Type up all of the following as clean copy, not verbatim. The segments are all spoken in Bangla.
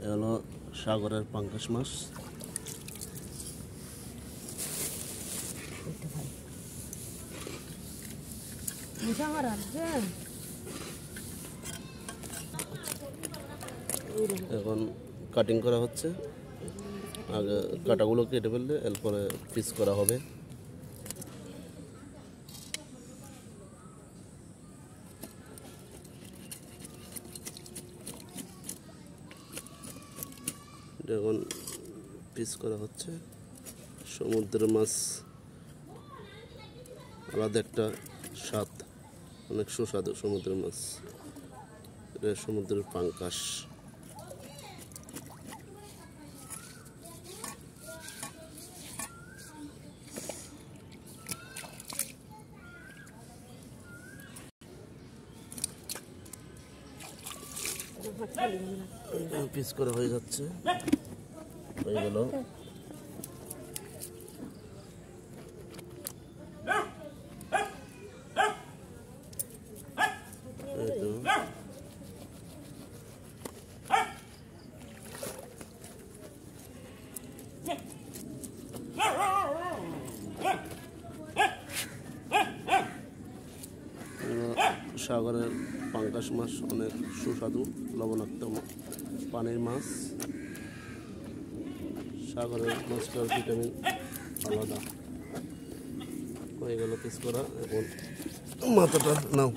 হলো সাগরের পাঙ্গাস মাছ। এখন কাটিং করা হচ্ছে, আগে কাটাগুলো কেটে ফেললে এরপরে পিস করা হবে। এখন পিস করা হচ্ছে। সমুদ্রের মাছ আলাদা একটা স্বাদ, অনেক সুস্বাদু সমুদ্রের মাছ। এটা সমুদ্রের পাঙ্গাস। পিস করা হয়ে যাচ্ছে, হয়ে গেল। সাগরের পাঙ্গাস মাছ অনেক সুস্বাদু, লবণাক্ত পানির মাছ। সাগরের মাছটার ভিটামিন আলাদা। হয়ে গেল পিস করা। এখন মাথাটা নাও,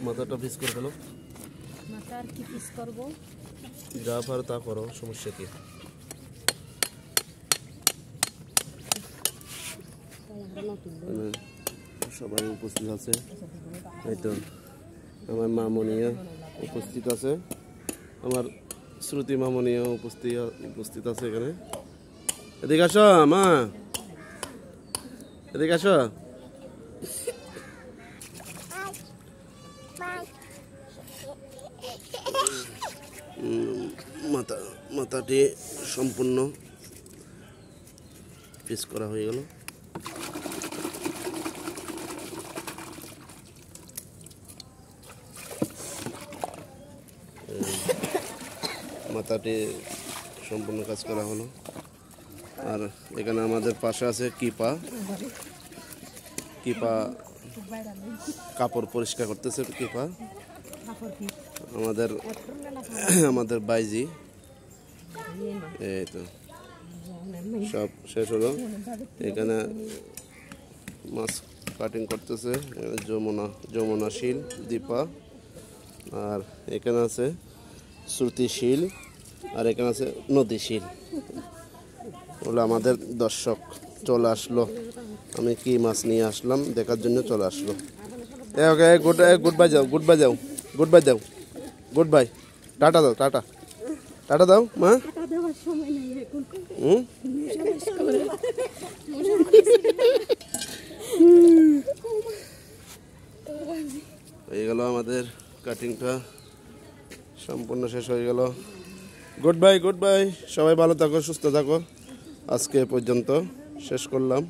মাথাটা পিস করে ফেলো। মাথার কি পিস করব? যা পারো তা করো, সমস্যা কি? সবাই উপস্থিত আছে, এই তো আমার মামনিয়া উপস্থিত আছে, আমার শ্রুতি মামনিয়া উপস্থিত আছে এখানে। এদিকে আসো মা, এদিকে আসো। মাথাটি সম্পূর্ণ পিস করা হয়ে গেল। মাথাটি সম্পূর্ণ কাজ করা হলো। আর এখানে আমাদের পাশে আছে কিপা কাপড় পরিষ্কার করতেছে। কিপা আমাদের বাইজি। এই তো সব শেষ হলো। এখানে মাছ কাটিং করতেছে যমুনা শীল, দীপা, আর এখানে আছে শ্রুতি শীল, আর এখানে আছে নদী শীল। ওগুলো আমাদের দর্শক চলে আসলো, আমি কি মাছ নিয়ে আসলাম দেখার জন্য চলে আসলো। ওকে, গুড বাই যাও, গুড বাই যাও, গুড বাই দাও, গুড বাই, টাটা দাও, টাটা টাটা দাও মা। হয়ে গেল আমাদের কাটিংটা সম্পূর্ণ শেষ হয়ে গেল। গুড বাই, গুড বাই, সবাই ভালো থাকো, সুস্থ থাকো। আজকে পর্যন্ত শেষ করলাম।